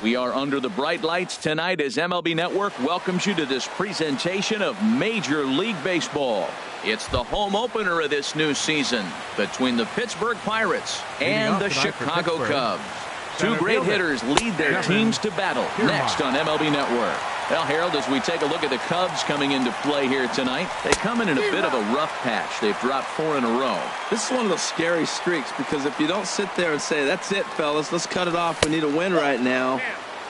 We are under the bright lights tonight as MLB Network welcomes you to this presentation of Major League Baseball. It's the home opener of this new season between the Pittsburgh Pirates and the Chicago Cubs. Two great hitters lead their teams to battle next on MLB Network. Well, Harold, as we take a look at the Cubs coming into play here tonight, they come in a bit of a rough patch. They've dropped 4 in a row. This is one of those scary streaks because if you don't sit there and say, that's it, fellas, let's cut it off, we need a win right now,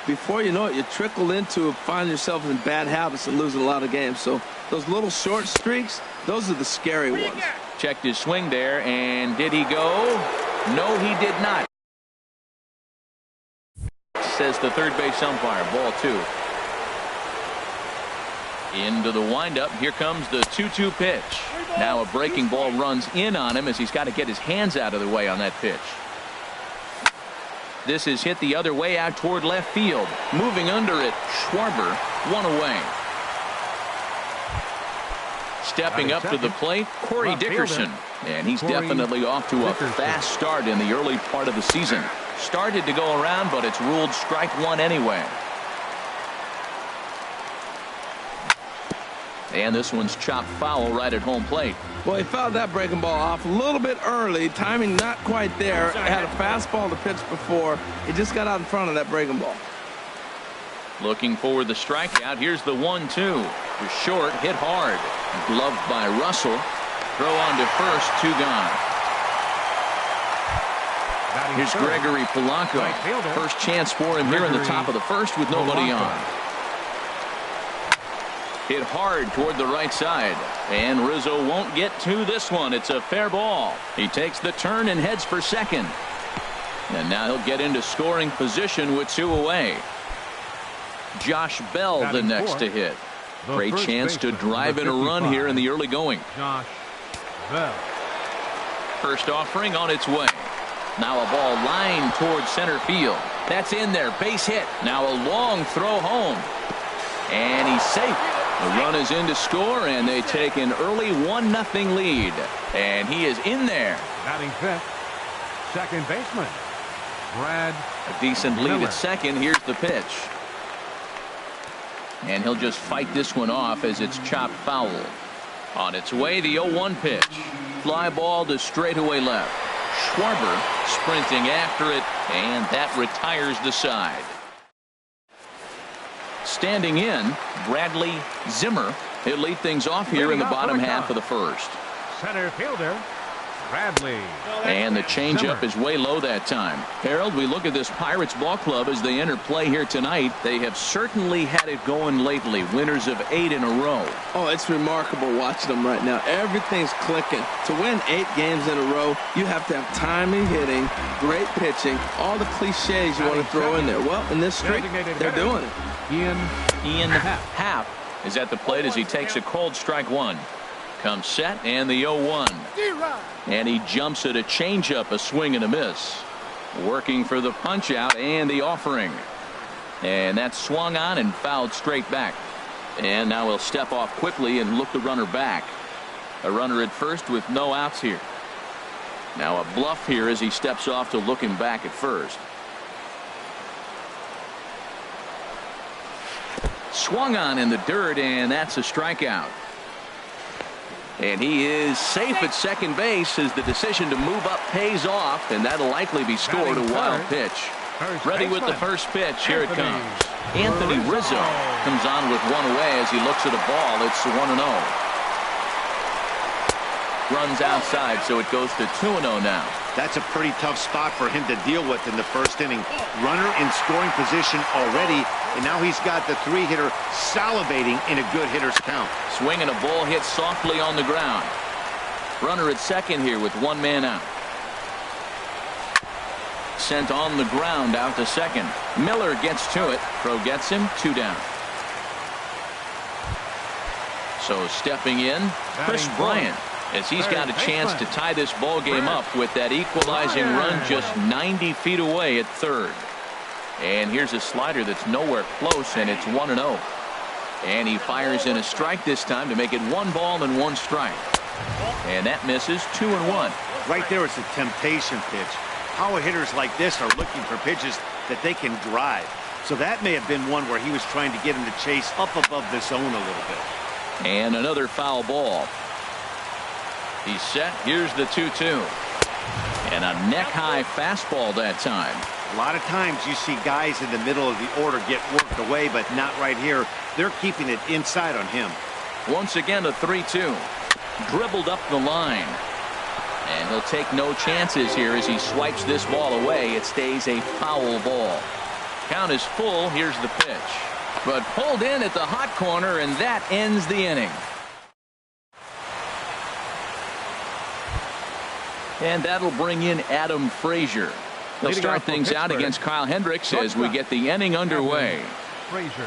before you know it, you trickle into find yourself in bad habits and losing a lot of games. So those little short streaks, those are the scary ones. Checked his swing there, and did he go? No, he did not. Says the third base umpire. Ball 2. Into the windup. Here comes the 2-2 pitch. Now a breaking ball runs in on him as he's got to get his hands out of the way on that pitch. This is hit the other way out toward left field. Moving under it, Schwarber, 1 away. Stepping up to the plate, Corey Dickerson. And he's definitely off to a fast start in the early part of the season. Started to go around, but it's ruled strike 1 anyway. And this one's chopped foul right at home plate. Well, he fouled that breaking ball off a little bit early. Timing not quite there. Had a fastball to pitch before. He just got out in front of that breaking ball. Looking for the strikeout. Here's the 1-2. Short, hit hard. Gloved by Russell. Throw on to first, 2 gone. Here's Gregory Polanco. First chance for him here in the top of the first with nobody on. Hit hard toward the right side. And Rizzo won't get to this one. It's a fair ball. He takes the turn and heads for second. And now he'll get into scoring position with 2 away. Josh Bell the next to hit. Great chance to drive in a run here in the early going. Josh Bell. First offering on its way. Now a ball lined towards center field. That's in there. Base hit. Now a long throw home. And he's safe. The run is in to score, and they take an early 1-0 lead. And he is in there. Batting fifth, second baseman, Brad. A decent lead at second. Here's the pitch. And he'll just fight this one off as it's chopped foul. On its way, the 0-1 pitch. Fly ball to straightaway left. Schwarber sprinting after it, and that retires the side. Standing in, Bradley Zimmer. He'll lead things off here in the bottom half of the first. Center fielder, Bradley. And the changeup is way low that time. Harold, we look at this Pirates ball club as they enter play here tonight. They have certainly had it going lately. Winners of 8 in a row. Oh, it's remarkable watching them right now. Everything's clicking. To win 8 games in a row, you have to have timing, hitting, great pitching, all the cliches you want to throw in there. Well, in this streak, they're doing it. Ian Happ is at the plate as he takes a cold strike 1. Comes set and the 0-1. And he jumps at a changeup, a swing and a miss. Working for the punch out and the offering. And that's swung on and fouled straight back. And now he'll step off quickly and look the runner back. A runner at first with no outs here. Now a bluff here as he steps off to look him back at first. Swung on in the dirt, and that's a strikeout. And he is safe at second base as the decision to move up pays off, and that'll likely be scored. A wild pitch. Ready with the first pitch. Here it comes. Anthony Rizzo comes on with 1 away as he looks at a ball. It's 1-0. Runs outside, so it goes to 2-0 now. That's a pretty tough spot for him to deal with in the first inning. Runner in scoring position already, and now he's got the 3-hitter salivating in a good hitter's count. Swing and a ball hit softly on the ground. Runner at second here with 1 man out. Sent on the ground out to second. Miller gets to it. Crow gets him. 2 down. So stepping in, Chris Bryant, as he's got a chance to tie this ball game up with that equalizing run just 90 feet away at third. And here's a slider that's nowhere close, and it's 1-0. And he fires in a strike this time to make it 1 ball and 1 strike. And that misses. 2-1. Right there, it's a temptation pitch. Power hitters like this are looking for pitches that they can drive. So that may have been one where he was trying to get him to chase up above the zone a little bit. And another foul ball. He's set. Here's the 2-2. And a neck-high fastball that time. A lot of times you see guys in the middle of the order get worked away, but not right here. They're keeping it inside on him. Once again, a 3-2. Dribbled up the line. And he'll take no chances here as he swipes this ball away. It stays a foul ball. Count is full. Here's the pitch. But pulled in at the hot corner, and that ends the inning. And that'll bring in Adam Frazier. He'll start things out against Kyle Hendricks as we get the inning underway. Frazier.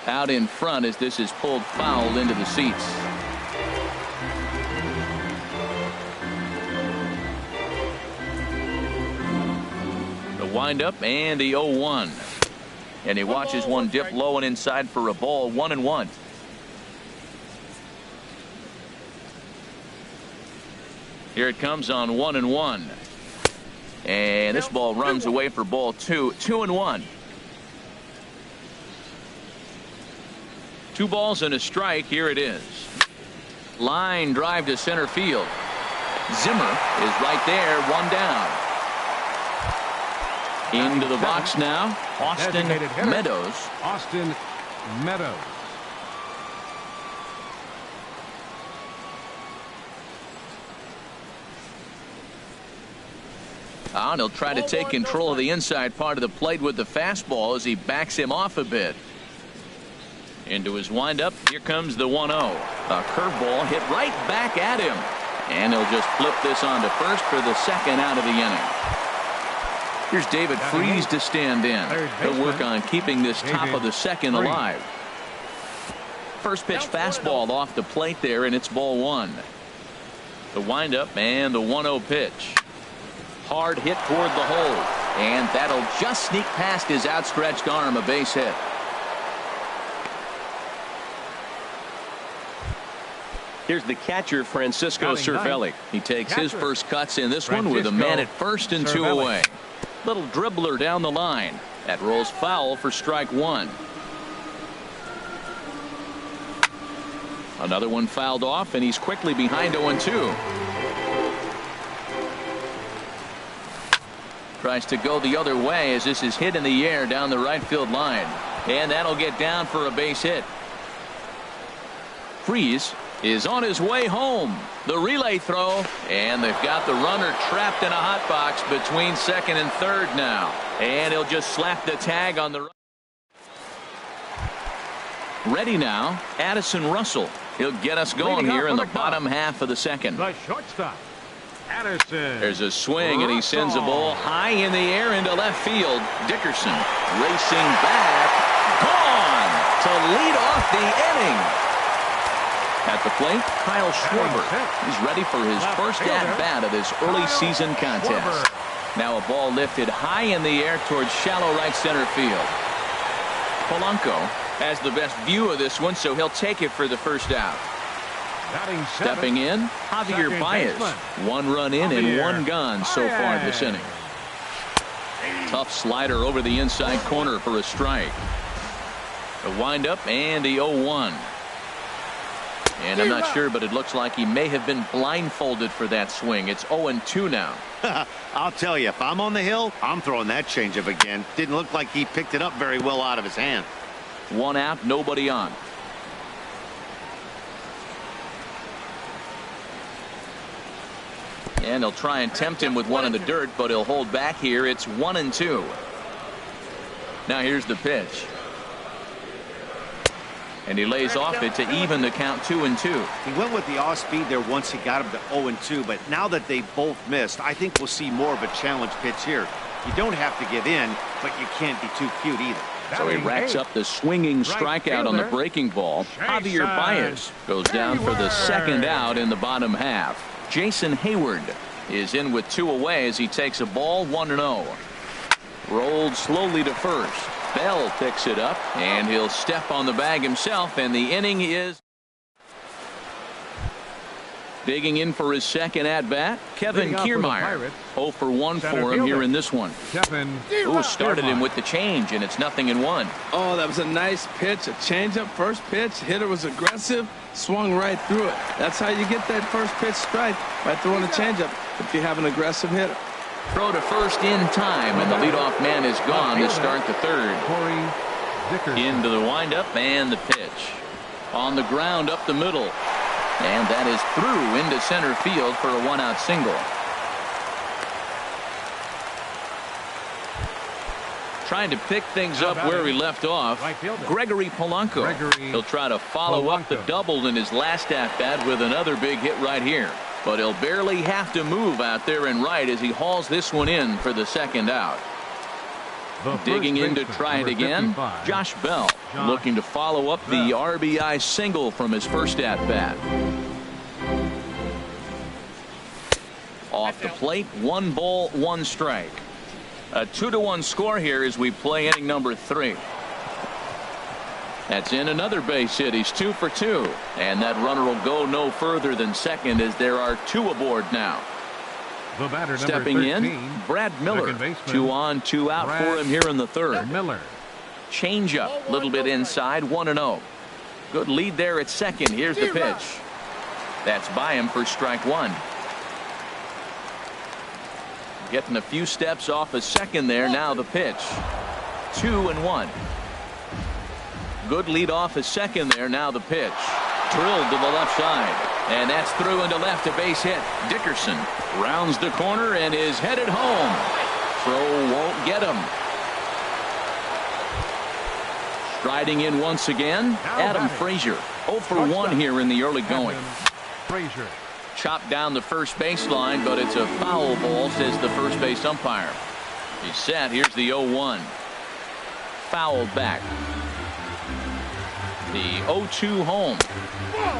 Out in front as this is pulled foul into the seats. The windup and the 0-1. And he watches one dip low and inside for a ball. 1-1. Here it comes on 1-1. And this ball runs away for ball 2. 2-1. 2 balls and a strike. Here it is. Line drive to center field. Zimmer is right there. 1 down. Into the box now. Austin Meadows. Austin Meadows. And he'll try to take control of the inside part of the plate with the fastball as he backs him off a bit. Into his windup. Here comes the 1-0. A curveball hit right back at him. And he'll just flip this on to first for the second out of the inning. Here's David Freese to stand in. He'll work on keeping this top of the second alive. First pitch fastball off the plate there, and it's ball 1. The windup and the 1-0 pitch. Hard hit toward the hole. And that'll just sneak past his outstretched arm, a base hit. Here's the catcher, Francisco Cervelli. He takes his first cuts in this one with a man at first and 2 away. Little dribbler down the line. That rolls foul for strike 1. Another one fouled off, and he's quickly behind 0-2. Tries to go the other way as this is hit in the air down the right field line. And that'll get down for a base hit. Freese is on his way home. The relay throw, and they've got the runner trapped in a hot box between second and third now. And he'll just slap the tag on the ready now. Addison Russell. He'll get us going here in the bottom half of the second. The shortstop, Addison. There's a swing, and he sends a ball high in the air into left field. Dickerson racing back, gone to lead off the inning. At the plate, Kyle Schwarber. He's ready for his first at-bat of this early season contest. Now a ball lifted high in the air towards shallow right center field. Polanco has the best view of this one, so he'll take it for the first out. Stepping in, Javier Baez. 1 run in and 1 gone so far this inning. Tough slider over the inside corner for a strike. The windup and the 0-1. And I'm not sure, but it looks like he may have been blindfolded for that swing. It's 0-2 now. I'll tell you, if I'm on the hill, I'm throwing that changeup again. Didn't look like he picked it up very well out of his hand. 1 out, nobody on. And he'll try and tempt him with one in the dirt, but he'll hold back here. It's 1-2. Now here's the pitch. And he lays off it to even the count 2-2. He went with the off speed there once he got him to 0-2, but now that they both missed, I think we'll see more of a challenge pitch here. You don't have to give in, but you can't be too cute either. So he racks up the swinging strikeout on the breaking ball. Javier Baez goes down for the second out in the bottom half. Jason Hayward is in with 2 away as he takes a ball 1-0. Rolled slowly to first. Bell picks it up, and he'll step on the bag himself, and the inning is Digging in for his second at-bat, Kevin Kiermaier. 0 for 1 for him here in this one. Ooh, started him with the change, and it's 0-1. Oh, that was a nice pitch, a changeup, first pitch. Hitter was aggressive, swung right through it. That's how you get that first pitch strike, by throwing a changeup if you have an aggressive hitter. Throw to first in time, and the leadoff man is gone to start the third. Into the windup and the pitch. On the ground up the middle. And that is through into center field for a 1-out single. Trying to pick things up where he left off, Gregory Polanco. He'll try to follow up the double in his last at-bat with another big hit right here. But he'll barely have to move out there in right as he hauls this one in for the second out. Digging in to try it again, Josh Bell looking to follow up the RBI single from his first at-bat. Off the plate, 1 ball, 1 strike. A 2-1 score here as we play inning number 3. That's in another base hit. He's 2 for 2. And that runner will go no further than second as there are 2 aboard now. Stepping in, Brad Miller. 2 on, 2 out for him here in the third. Change up, a little bit inside, 1-0. Good lead there at second. Here's the pitch. That's by him for strike 1. Getting a few steps off a second there. Now the pitch. 2-1. Good lead off a second there. Now the pitch. Drilled to the left side. And that's through into left, a base hit. Dickerson rounds the corner and is headed home. Throw won't get him. Striding in once again, Adam Frazier. 0 for 1 here in the early going. Chopped down the first baseline, but it's a foul ball, says the first base umpire. He's set. Here's the 0-1. Fouled back. The 0-2 home.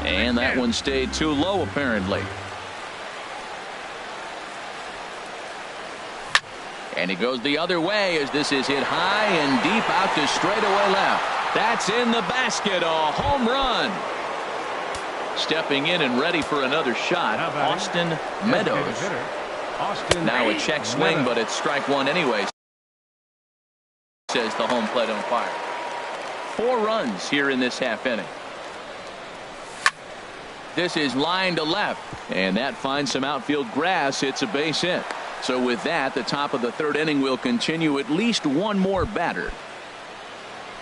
And that one stayed too low, apparently. And he goes the other way as this is hit high and deep out to straightaway left. That's in the basket. A home run. Stepping in and ready for another shot, Austin Meadows. Now a check swing, but it's strike 1 anyway, says the home plate umpire. 4 runs here in this half inning. This is line to left, and that finds some outfield grass. It's a base hit. So with that, the top of the third inning will continue. At least 1 more batter.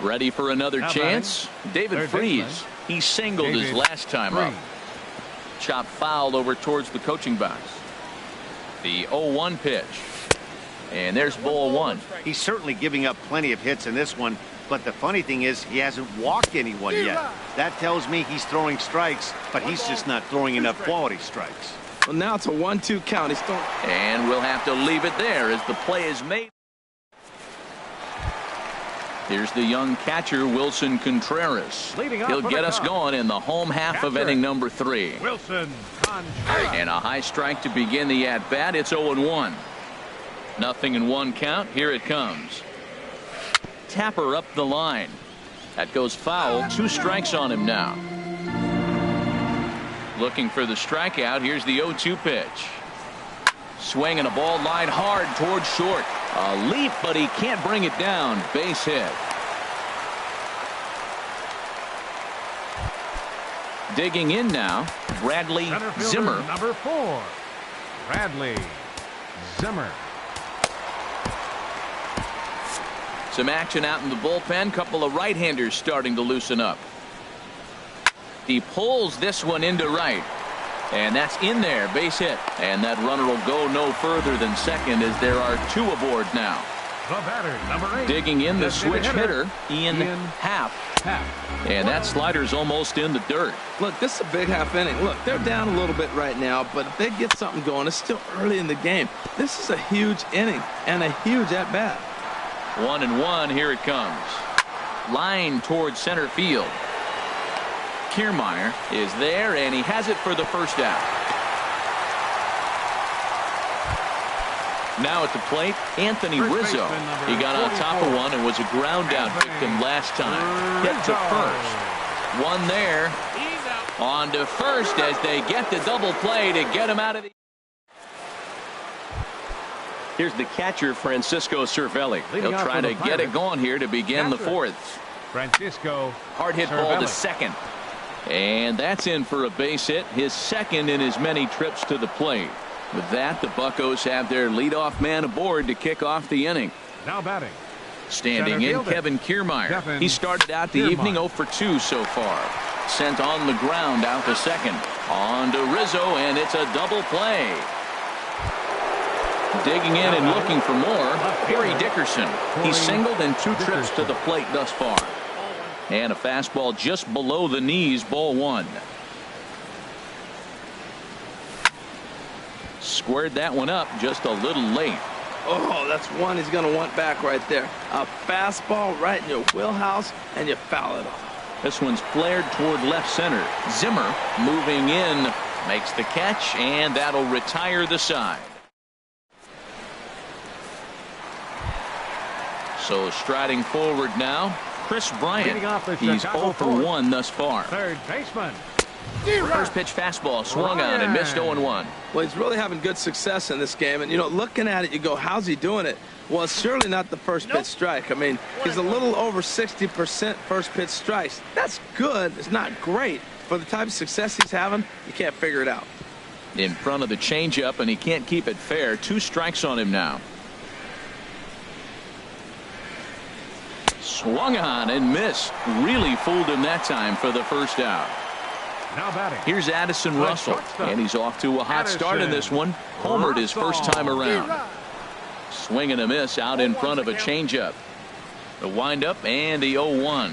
Ready for another chance? David Freese. He singled his last time up. Chop foul over towards the coaching box. The 0-1 pitch. And there's ball 1. He's certainly giving up plenty of hits in this one. But the funny thing is he hasn't walked anyone yet. That tells me he's throwing strikes, but he's just not throwing enough quality strikes. Well, now it's a 1-2 count. He's throwing. And we'll have to leave it there as the play is made. Here's the young catcher, Wilson Contreras. He'll get us going in the home half of inning number 3. And a high strike to begin the at-bat. It's 0-1. 0-1 count. Here it comes. Tapper up the line. That goes foul. 2 strikes on him now. Looking for the strikeout. Here's the 0-2 pitch. Swinging a ball line hard towards short. A leap, but he can't bring it down. Base hit. Digging in now, Bradley Zimmer. Number 4, Bradley Zimmer. Some action out in the bullpen. Couple of right-handers starting to loosen up. He pulls this one into right. And that's in there. Base hit. And that runner will go no further than second as there are 2 aboard now. The batter, number 8. Digging in the switch hitter, Ian Happ. And that slider's almost in the dirt. Look, this is a big half inning. Look, they're down a little bit right now, but if they get something going, it's still early in the game. This is a huge inning and a huge at-bat. 1-1. Here it comes. Line towards center field. Kiermaier is there, and he has it for the first out. Now at the plate, Anthony Rizzo. He got on top of one and was a ground out victim last time. Hit to first. One there. On to first as they get the double play to get him out of the... Here's the catcher, Francisco Cervelli. He'll try to get it going here to begin the fourth. Francisco. Hard hit ball to second. And that's in for a base hit, his second in as many trips to the plate. With that, the Buccos have their leadoff man aboard to kick off the inning. Now batting. Standing in, Kevin Kiermaier. He started out the evening 0 for 2 so far. Sent on the ground out to second. On to Rizzo, and it's a double play. Digging in and looking for more, Corey Dickerson. He's singled in 2 trips to the plate thus far. And a fastball just below the knees, ball 1. Squared that one up just a little late. Oh, that's one he's going to want back right there. A fastball right in your wheelhouse, and you foul it off. This one's flared toward left center. Zimmer moving in, makes the catch, and that'll retire the side. So striding forward now, Chris Bryant. He's 0 for 1 thus far. Third baseman. First pitch fastball swung on and missed 0-1. Well, he's really having good success in this game. And, you know, looking at it, you go, how's he doing it? Well, it's surely not the first pitch strike. I mean, he's a little over 60% first pitch strikes. That's good. It's not great. For the type of success he's having, you can't figure it out. In front of the changeup, and he can't keep it fair. 2 strikes on him now. Swung on and missed. Really fooled him that time for the first out. Now batting. Here's Addison Russell, and he's off to a hot start in this one. Homered his first time around. Swing and a miss out in front of a changeup. The windup and the 0-1.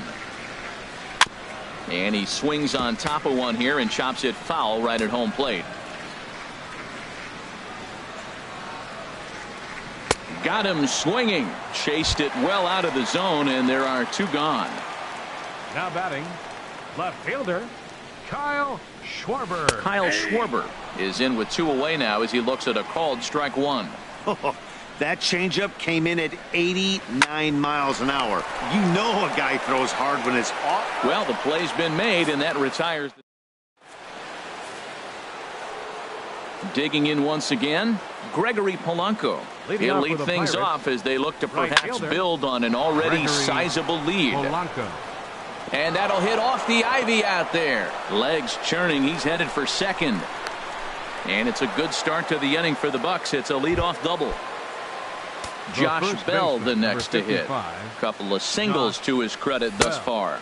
And he swings on top of one here and chops it foul right at home plate. Got him swinging. Chased it well out of the zone, and there are 2 gone. Now batting, left fielder Kyle Schwarber. Kyle Schwarber is in with 2 away now as he looks at a called strike 1. That changeup came in at 89 miles an hour. You know a guy throws hard when it's off. Well, the play's been made, and that retires. Digging in once again, Gregory Polanco. He'll lead things off as they look to perhaps build on an already sizable lead. And that'll hit off the ivy out there. Legs churning. He's headed for second. And it's a good start to the inning for the Bucks. It's a leadoff double. Josh Bell the next to hit. Couple of singles to his credit thus far.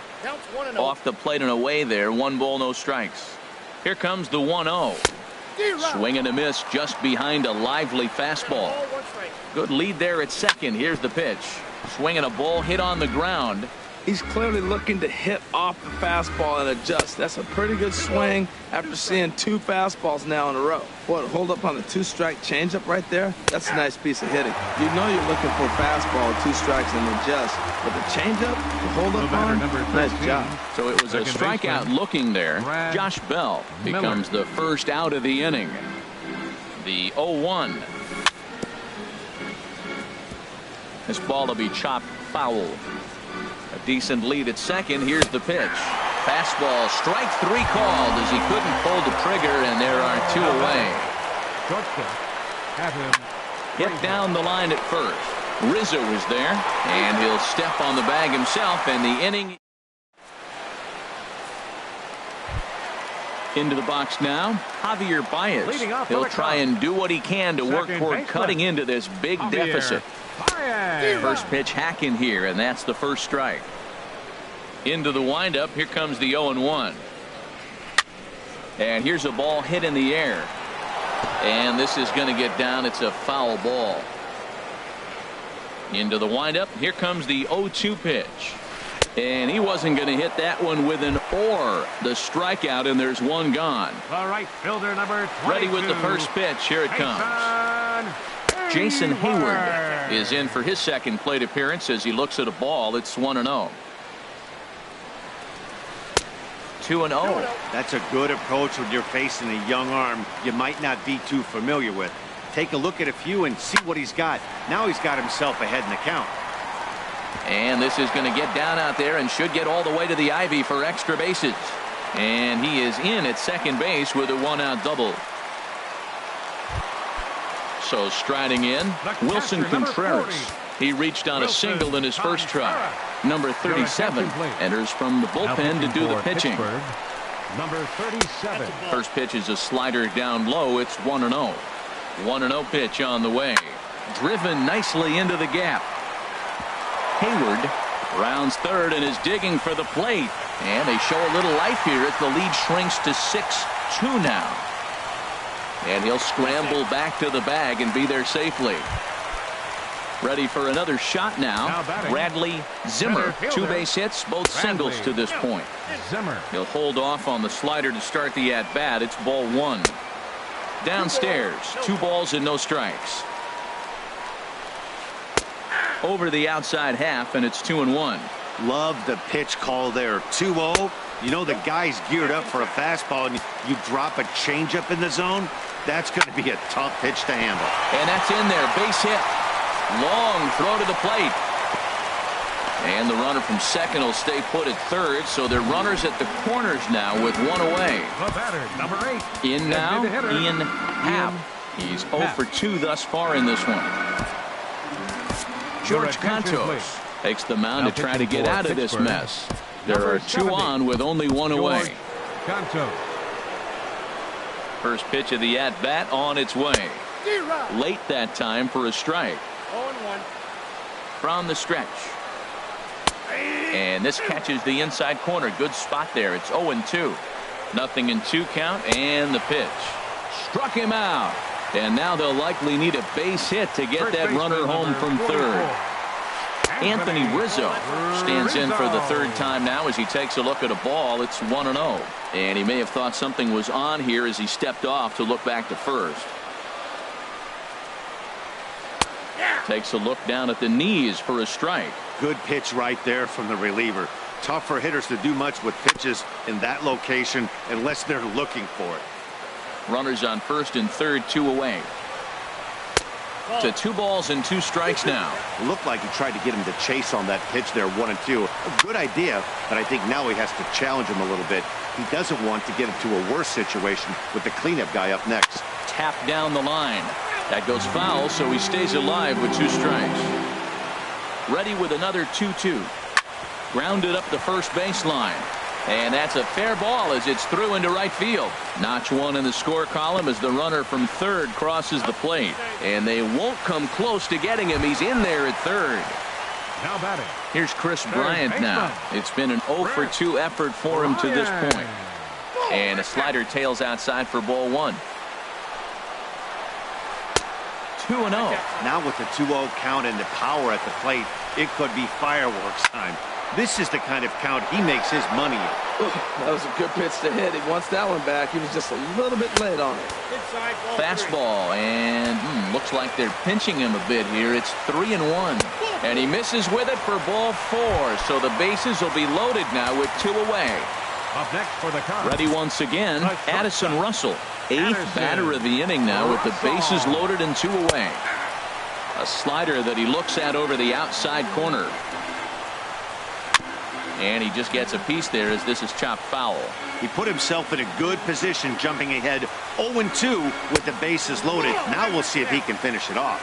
Off the plate and away there. 1 ball, no strikes. Here comes the 1-0. Swing and a miss just behind a lively fastball. Good lead there at second. Here's the pitch. Swinging a ball hit on the ground. He's clearly looking to hit off the fastball and adjust. That's a pretty good swing after seeing 2 fastballs now in a row. What, hold up on the 2-strike changeup right there? That's a nice piece of hitting. You know you're looking for a fastball, 2 strikes and adjust. But the changeup, the hold up on, nice job. So it was a strikeout looking there. Josh Bell becomes the first out of the inning. The 0-1. This ball will be chopped foul. A decent lead at second. Here's the pitch. Fastball, strike 3 called as he couldn't pull the trigger, and there are 2 away. Hit down the line at first. Rizzo is there, and he'll step on the bag himself, and the inning. Into the box now, Javier Baez. He'll try and do what he can to work toward cutting into this big deficit. First pitch hack in here, and that's the first strike. Into the windup. Here comes the 0-1. And here's a ball hit in the air. And this is going to get down. It's a foul ball. Into the windup. Here comes the 0-2 pitch. And he wasn't going to hit that one with an or. The strikeout, and there's 1 gone. All right, fielder number 22. Ready with the first pitch. Here it comes. Jason Hayward is in for his second plate appearance as he looks at a ball. It's 1-0. 2-0. That's a good approach when you're facing a young arm you might not be too familiar with. Take a look at a few and see what he's got. Now he's got himself ahead in the count. And this is going to get down out there and should get all the way to the ivy for extra bases. And he is in at second base with a 1-out double. So striding in, Wilson Contreras. He reached on a single in his first try. Number 37 enters from the bullpen to do the pitching. Number 37. First pitch is a slider down low. It's 1-0. 1-0 pitch on the way. Driven nicely into the gap. Hayward rounds third and is digging for the plate. And they show a little life here as the lead shrinks to 6-2 now. And he'll scramble back to the bag and be there safely. Ready for another shot now. Bradley Zimmer. 2 base hits, both singles to this point. Zimmer. He'll hold off on the slider to start the at-bat. It's ball 1. Downstairs, 2 balls and no strikes. Over the outside half, and it's 2-1. Love the pitch call there. 2-0. You know the guy's geared up for a fastball, and you drop a changeup in the zone. That's going to be a tough pitch to handle. And that's in there. Base hit. Long throw to the plate. And the runner from second will stay put at third, so they're runners at the corners now with 1 away. The batter, number 8. In now, Ian Happ. He's 0 for 2 thus far in this one. George Cantos takes the mound to try to get out of this mess. There are 2 on with only 1 away. Cantos. First pitch of the at-bat on its way. Late that time for a strike. 0-1. From the stretch. And this catches the inside corner. Good spot there. It's 0-2. 0-2 count, and the pitch. Struck him out. And now they'll likely need a base hit to get that runner home from third. Anthony Rizzo stands in for the third time now as he takes a look at a ball. It's 1-0. And he may have thought something was on here as he stepped off to look back to first. Takes a look down at the knees for a strike. Good pitch right there from the reliever. Tough for hitters to do much with pitches in that location unless they're looking for it. Runners on first and third, 2 away. To 2 balls and 2 strikes now. It looked like he tried to get him to chase on that pitch there, 1-2. A good idea, but I think now he has to challenge him a little bit. He doesn't want to get into a worse situation with the cleanup guy up next. Tap down the line. That goes foul, so he stays alive with 2 strikes. Ready with another 2-2. Grounded up the first baseline. And that's a fair ball as it's through into right field. Notch 1 in the score column as the runner from third crosses the plate. And they won't come close to getting him. He's in there at third. Now batting. Here's Chris Bryant now. It's been an 0 for 2 effort for him to this point. And a slider tails outside for ball 1. 2-0. Now with the 2-0 count and the power at the plate, it could be fireworks time. This is the kind of count he makes his money in. That was a good pitch to hit. He wants that one back. He was just a little bit late on it. Fastball, and looks like they're pinching him a bit here. It's 3-1. And he misses with it for ball 4. So the bases will be loaded now with 2 away. Up next for the Cubs. Ready once again, Addison Russell. 8th batter of the inning now with the bases loaded and 2 away. A slider that he looks at over the outside corner. And he just gets a piece there as this is chopped foul. He put himself in a good position jumping ahead 0-2 with the bases loaded. Now we'll see if he can finish it off.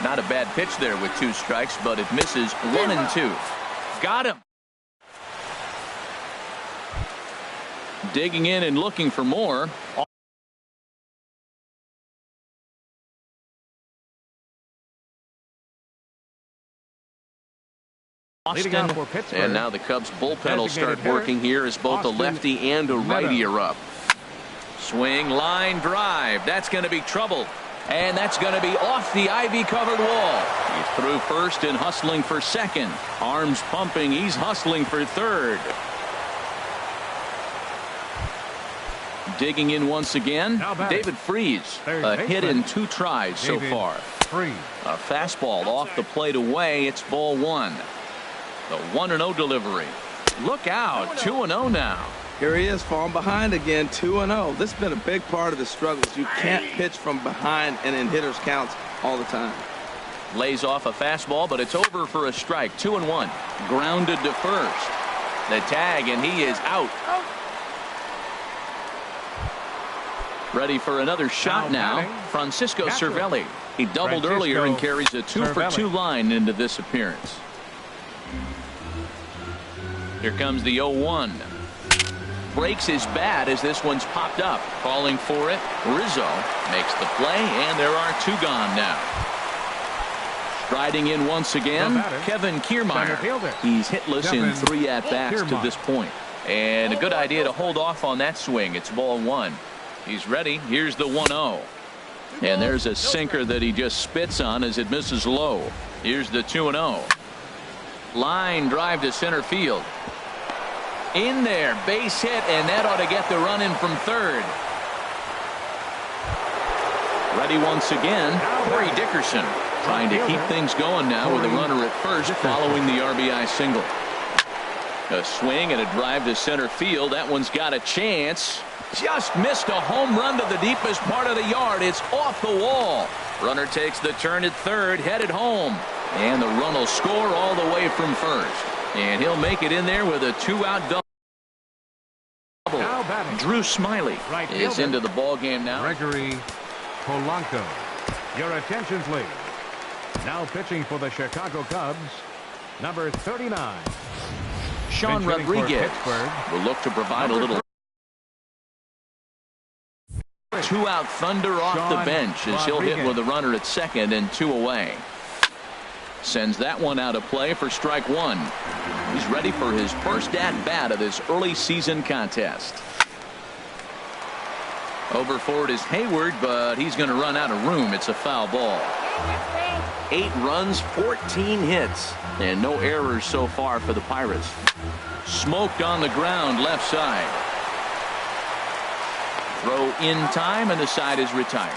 Not a bad pitch there with 2 strikes, but it misses 1-2. Got him. Digging in and looking for more. Austin, and now the Cubs bullpen will start working here as both a lefty and a righty are up. Swing, line, drive. That's going to be trouble. And that's going to be off the ivy-covered wall. He's through first and hustling for second. Arms pumping. He's hustling for third. Digging in once again, David Freese. A hit in 2 tries so far. A fastball off the plate away. It's ball 1. The 1-0 delivery. Look out. 2-0 now. Here he is falling behind again. 2-0. This has been a big part of the struggles. You can't pitch from behind and in hitters counts all the time. Lays off a fastball, but it's over for a strike. 2-1. Grounded to first. The tag, and he is out. Ready for another shot now. Francisco Cervelli. He doubled earlier and carries a 2-for-2 line into this appearance. Here comes the 0-1. Breaks his bat as this one's popped up. Calling for it. Rizzo makes the play, and there are 2 gone now. Striding in once again, Kevin Kiermaier. He's hitless in 3 at-bats to this point. And a good idea to hold off on that swing. It's ball 1. He's ready. Here's the 1-0. And there's a sinker that he just spits on as it misses low. Here's the 2-0. Line drive to center field. In there, base hit, and that ought to get the run in from third. Ready once again, Corey Dickerson. Trying to keep things going now with a runner at first following the RBI single. A swing and a drive to center field. That one's got a chance. Just missed a home run to the deepest part of the yard. It's off the wall. Runner takes the turn at third, headed home. And the run will score all the way from first. And he'll make it in there with a 2-out double. Drew Smiley is into the ball game now. Gregory Polanco. Your attention, please. Now pitching for the Chicago Cubs, number 39. Sean Rodriguez will look to provide a little 2-out thunder off the bench as he'll hit with a runner at second and 2 away. Sends that one out of play for strike 1. He's ready for his first at-bat of this early season contest. Over for it is Hayward, but he's going to run out of room. It's a foul ball. 8 runs, 14 hits, and no errors so far for the Pirates. Smoked on the ground left side. Throw in time, and the side is retired.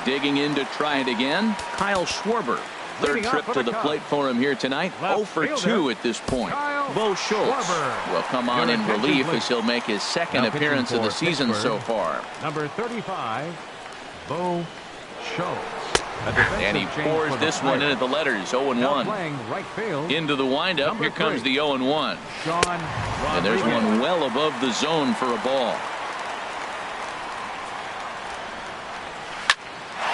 Digging in to try it again, Kyle Schwarber. Third trip to the plate for him here tonight. 0 for 2 at this point. Bo Schultz will come on in relief as he'll make his second appearance of the season so far. Number 35, Bo Schultz. And he pours this one in at the letters. 0-1. Into the windup. Here comes the 0-1. And there's one well above the zone for a ball.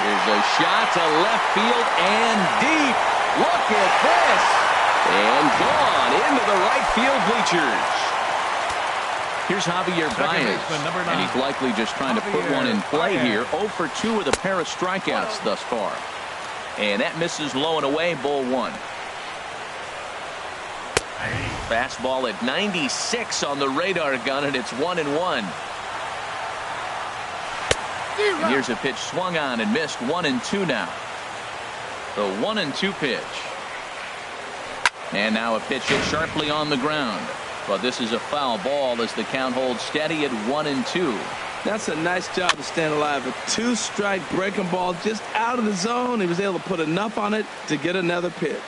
Here's a shot to left field and deep. Look at this. And gone into the right field bleachers. Here's Javier Baez. And he's likely just trying to put one in play here. 0 for 2 with a pair of strikeouts thus far. And that misses low and away. Ball 1. Fastball at 96 on the radar gun, and it's 1-1. And here's a pitch swung on and missed. 1-2 now. The 1-2 pitch. And now a pitch hit sharply on the ground. But this is a foul ball as the count holds steady at 1-2. That's a nice job to stand alive. A 2-strike breaking ball just out of the zone. He was able to put enough on it to get another pitch.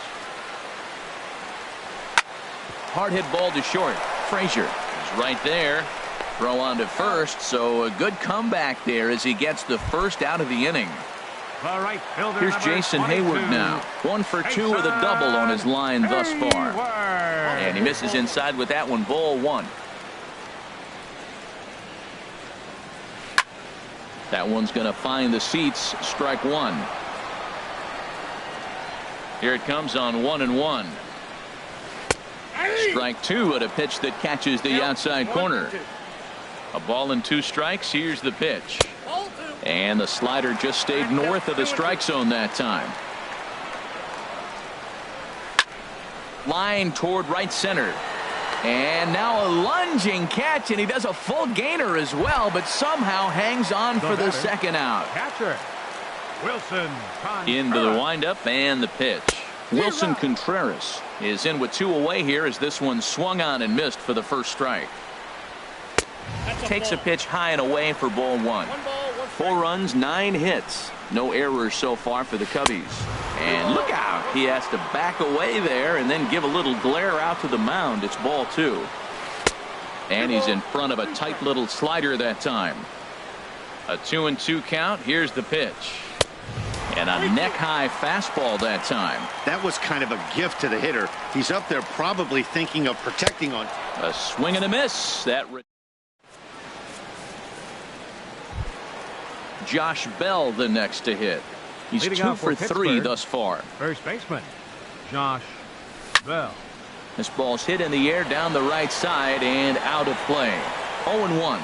Hard hit ball to short. Frazier is right there. Throw on to first, so a good comeback there as he gets the first out of the inning. Here's Jason Hayward now. 1 for 2 with a double on his line thus far. And he misses inside with that one. Ball 1. That one's going to find the seats. Strike 1. Here it comes on 1-1. Strike 2 at a pitch that catches the outside corner. A ball and 2 strikes. Here's the pitch. And the slider just stayed north of the strike zone that time. Line toward right center. And now a lunging catch, and he does a full gainer as well, but somehow hangs on for the second out. Catcher Wilson into the windup and the pitch. Wilson Contreras is in with 2 away here as this one swung on and missed for the first strike. Takes a pitch high and away for ball 1. 4 runs, 9 hits. No errors so far for the Cubbies. And look out. He has to back away there and then give a little glare out to the mound. It's ball 2. And he's in front of a tight little slider that time. A 2-2 count. Here's the pitch. And And a neck-high fastball that time. That was kind of a gift to the hitter. He's up there probably thinking of protecting on. A swing and a miss. Josh Bell the next to hit. He's Leading 2 off for for 3 Pittsburgh, thus far. First baseman, Josh Bell. This ball's hit in the air down the right side and out of play. 0-1.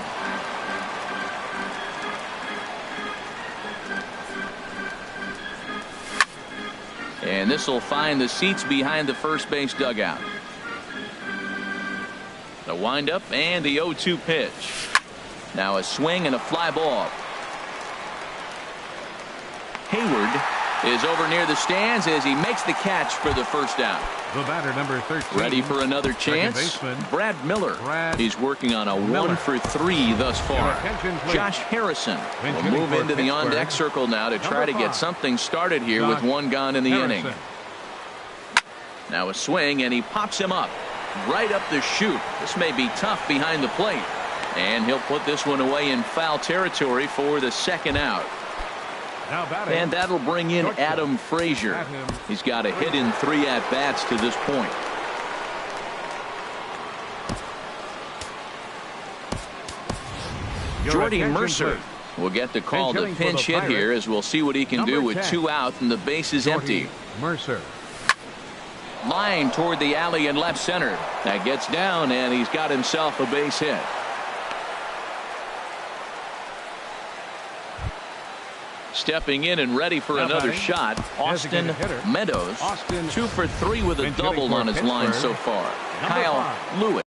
And this will find the seats behind the first base dugout. The windup and the 0-2 pitch. Now a swing and a fly ball. Hayward is over near the stands as he makes the catch for the first out. The batter, number 13. Ready for another chance? Brad Miller. He's working on a 1 for 3 thus far. Josh Harrison will move into the on-deck circle now to try to get something started here with 1 gone in the inning. Now a swing, and he pops him up right up the chute. This may be tough behind the plate. And he'll put this one away in foul territory for the second out. And that'll bring in Adam Frazier. He's got a hit in 3 at-bats to this point. Jordy Mercer will get the call to pinch hit here, as we'll see what he can do with 2 out and the base is empty. Mercer. Line toward the alley in left center. That gets down, and he's got himself a base hit. Stepping in and ready for another shot, Austin Meadows. 2 for 3 with a double on his line so far. Kyle Lewis.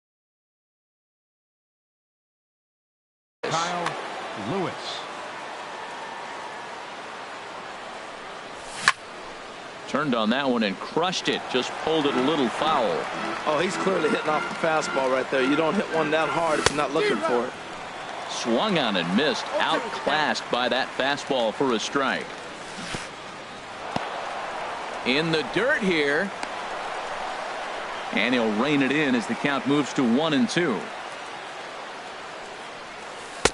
Turned on that one and crushed it. Just pulled it a little foul. Oh, he's clearly hitting off the fastball right there. You don't hit one that hard if you're not looking for it. Swung on and missed. Outclassed by that fastball for a strike. In the dirt here. And he'll rein it in as the count moves to 1-2.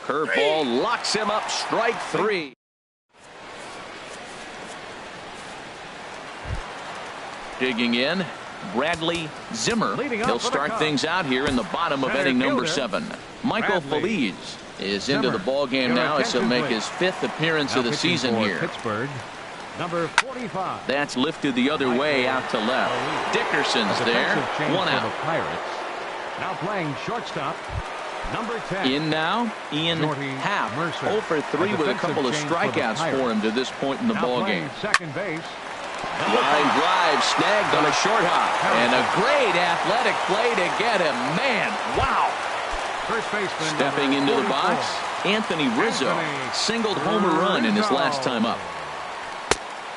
Curveball locks him up. Strike 3. Digging in, Bradley Zimmer. He'll start things out here in the bottom of inning number 7. Michael Feliz is into the ball game now as he'll make his 5th appearance of the season here. Pittsburgh, number 45. That's lifted the other way out to left. Dickerson's there. 1 out. Now playing shortstop, number 10. In now, Ian Happ. 0 for 3 with a couple of strikeouts for him to this point in the ball game. Second base. Line drive snagged on a short hop, and a great athletic play to get him. Man, wow. First baseman stepping into the box, Anthony Rizzo singled home a run in his last time up.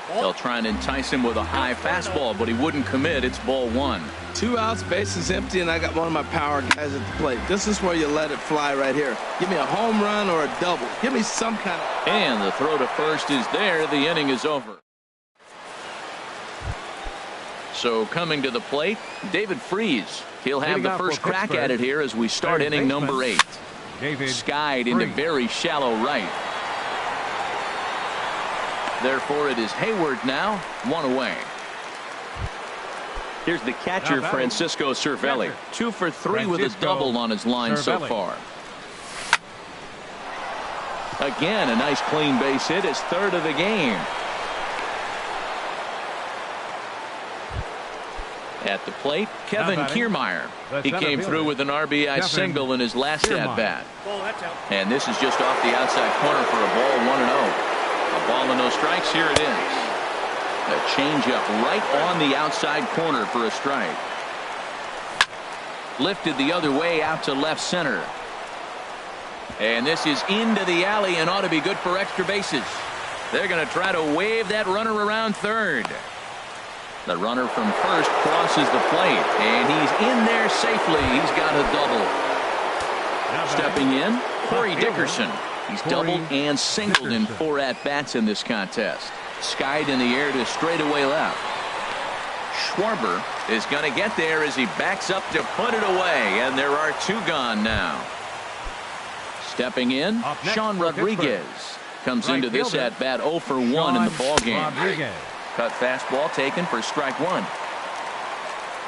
They'll try and entice him with a high fastball, but he wouldn't commit. It's ball 1. 2 outs, base is empty, and I got one of my power guys at the plate. This is where you let it fly right here. Give me a home run or a double. Give me some kind of... And the throw to first is there. The inning is over. So coming to the plate, David Freese. He'll have the first crack at it here as we start inning number 8. Skied into very shallow right. Therefore, it is Hayward now, 1 away. Here's the catcher, Francisco Cervelli. 2 for 3 with a double on his line so far. Again, a nice clean base hit, his 3rd of the game. At the plate, Kevin Kiermaier. He came through with an RBI single in his last at-bat. And this is just off the outside corner for a ball, 1-0. A ball and no strikes. Here it is. A changeup right on the outside corner for a strike. Lifted the other way out to left center. And this is into the alley and ought to be good for extra bases. They're going to try to wave that runner around third. The runner from first crosses the plate, and he's in there safely. He's got a double. Stepping in, Corey Dickerson. He's doubled and singled in 4 at-bats in this contest. Skied in the air to straightaway left. Schwarber is going to get there as he backs up to put it away, and there are 2 gone now. Stepping in, Sean Rodriguez. Comes into this at bat 0 for 1 in the ball game. Cut fastball taken for strike 1.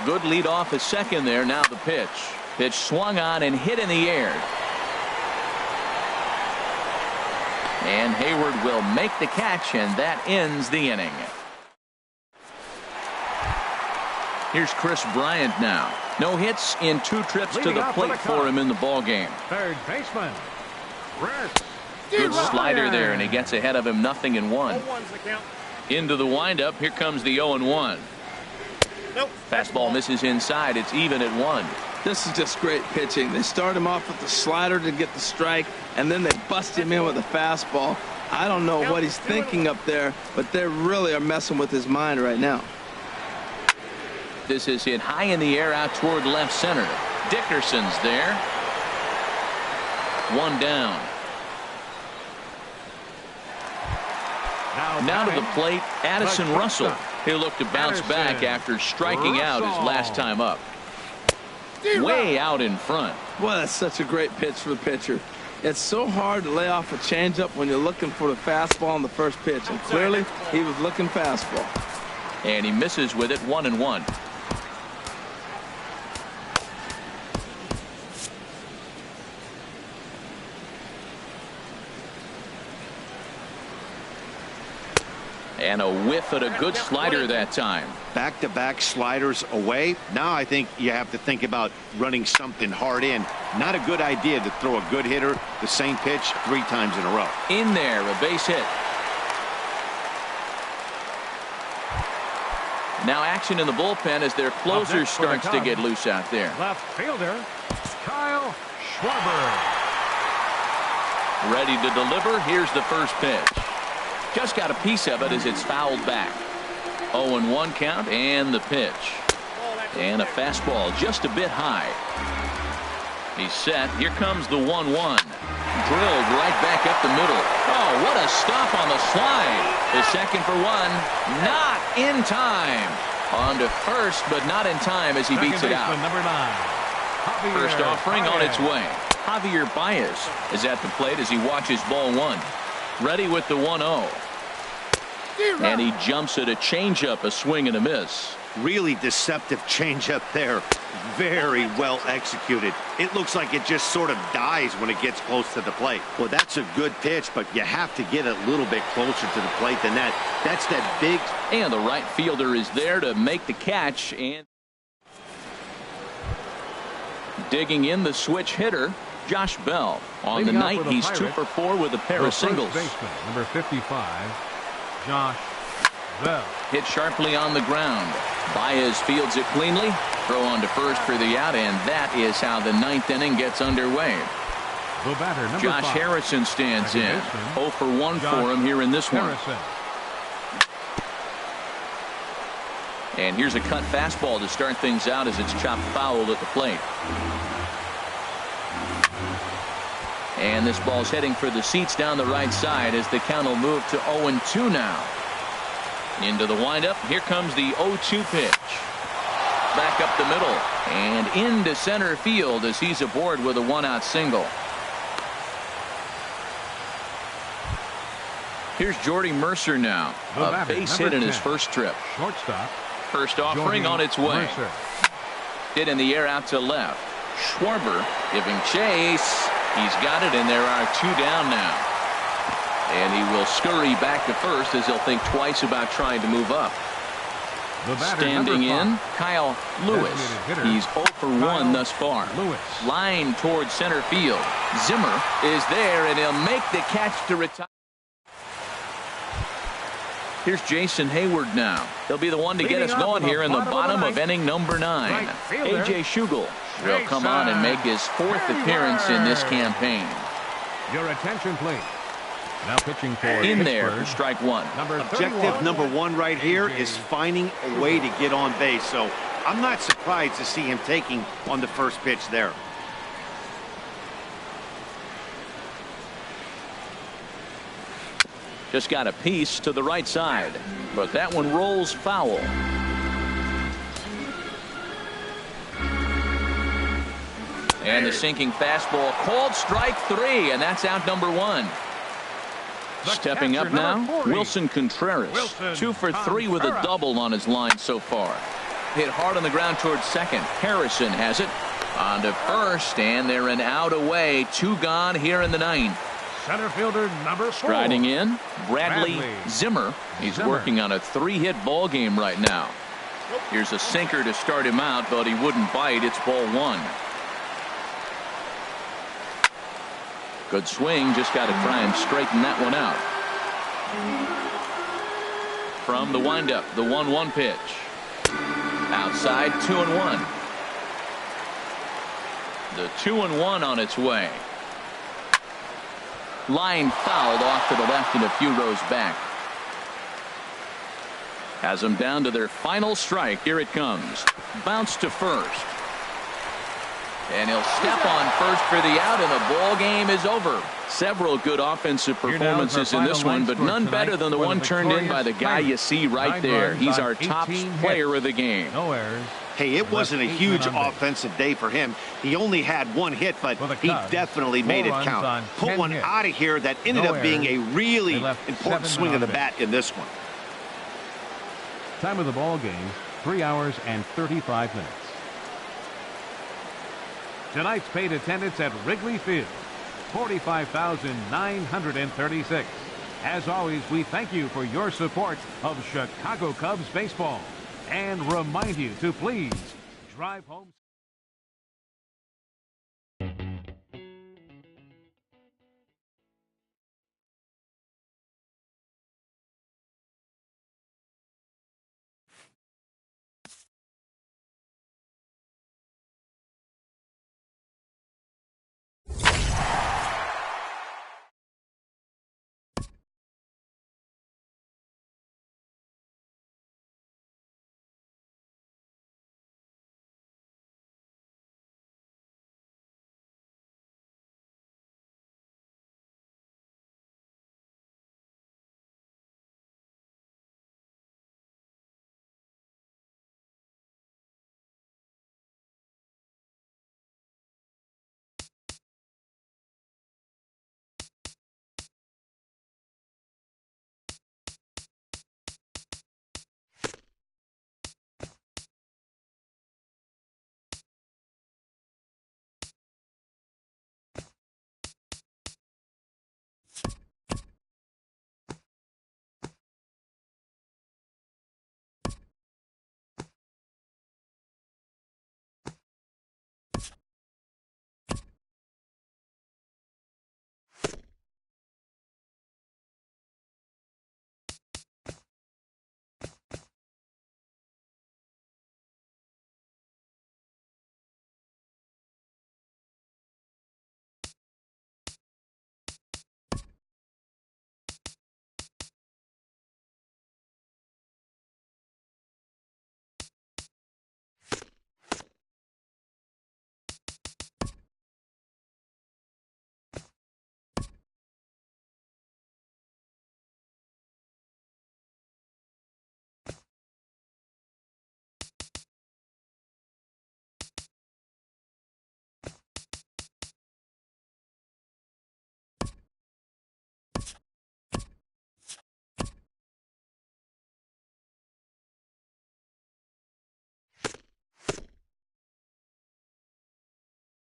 Good lead off at second there. Now the pitch. Pitch swung on and hit in the air. And Hayward will make the catch, and that ends the inning. Here's Chris Bryant now. No hits in 2 trips to the plate for him in the ball game. Third baseman. Good slider there, and he gets ahead of him, 0-1. Into the windup. Here comes the 0-1. Fastball misses inside. It's even at 1. This is just great pitching. They start him off with the slider to get the strike, and then they bust him in with a fastball. I don't know what he's thinking up there, but they really are messing with his mind right now. This is hit high in the air out toward left center. Dickerson's there. 1 down. Now to the plate, Addison Russell. He'll look to bounce back after striking out his last time up. Way out in front. Well, that's such a great pitch for the pitcher. It's so hard to lay off a changeup when you're looking for the fastball on the first pitch, and clearly he was looking fastball. And he misses with it, 1-1. And a whiff at a good slider that time. Back-to-back sliders away. Now I think you have to think about running something hard in. Not a good idea to throw a good hitter the same pitch 3 times in a row. In there, a base hit. Now action in the bullpen as their closer starts to get loose out there. Left fielder, Kyle Schwarber. Ready to deliver. Here's the first pitch. Just got a piece of it as it's fouled back. 0-1 count and the pitch. And a fastball just a bit high. He's set. Here comes the 1-1. Drilled right back up the middle. Oh, what a stop on the slide. The second for 1. Not in time. On to first, but not in time as he beats it out. Number 9. First offering on its way. Javier Baez is at the plate as he watches ball 1. Ready with the 1-0. And he jumps at a changeup, a swing and a miss. Really deceptive changeup there. Very well executed. It looks like it just sort of dies when it gets close to the plate. Well, that's a good pitch, but you have to get a little bit closer to the plate than that. That's that big. And the right fielder is there to make the catch. And digging in the switch hitter, Josh Bell. On the night, he's 2 for 4 with a pair of singles. Baseman, number 55, Josh Bell. Hit sharply on the ground. Baez fields it cleanly. Throw on to first for the out, and that is how the 9th inning gets underway. The batter, number Josh 5, Harrison stands in. 0 for 1 for him here in this one. And here's a cut fastball to start things out as it's chopped foul at the plate. And this ball's heading for the seats down the right side as the count will move to 0-2 now. Into the windup. Here comes the 0-2 pitch. Back up the middle and into center field as he's aboard with a 1-out single. Here's Jordy Mercer now. A base hit in his first trip. Shortstop. First offering on its way. Hit in the air out to left. Schwarber giving chase. He's got it, and there are 2 down now. And he will scurry back to first as he'll think twice about trying to move up. Standing in, Kyle Lewis. He's 0 for 1 thus far. Line towards center field. Zimmer is there, and he'll make the catch to retire. Here's Jason Hayward now. He'll be the one to get us going here in the bottom of inning number 9. A.J. Schugel will come on and make his 4th appearance in this campaign. Your attention, please. Now pitching for in there for strike 1. Objective number 1 right here is finding a way to get on base. So I'm not surprised to see him taking on the first pitch there. Just got a piece to the right side, but that one rolls foul. And the sinking fastball called strike 3, and that's out number 1. Stepping up now, Wilson Contreras. 2 for 3 with a double on his line so far. Hit hard on the ground towards second. Harrison has it. On to first, and they're an out away. 2 gone here in the 9th. Center fielder number 4. Striding in, Bradley Zimmer. He's working on a 3-hit ball game right now. Here's a sinker to start him out, but he wouldn't bite. It's ball 1. Good swing, just got to try and straighten that one out. From the windup, the 1-1 pitch. Outside, 2-1. The 2-1 on its way. Line fouled off to the left and a few rows back. Has them down to their final strike. Here it comes. Bounce to first. And he'll step on first for the out, and the ball game is over. Several good offensive performances in this one, but none better than the one turned in by the guy you see right there. He's our top player of the game. No errors. Hey, it wasn't a huge offensive day for him. He only had 1 hit, but he definitely made it count. Put one out of here that ended up being a really important swing of the bat in this one. Time of the ball game, 3 hours and 35 minutes. Tonight's paid attendance at Wrigley Field, 45,936. As always, we thank you for your support of Chicago Cubs baseball and remind you to please drive home.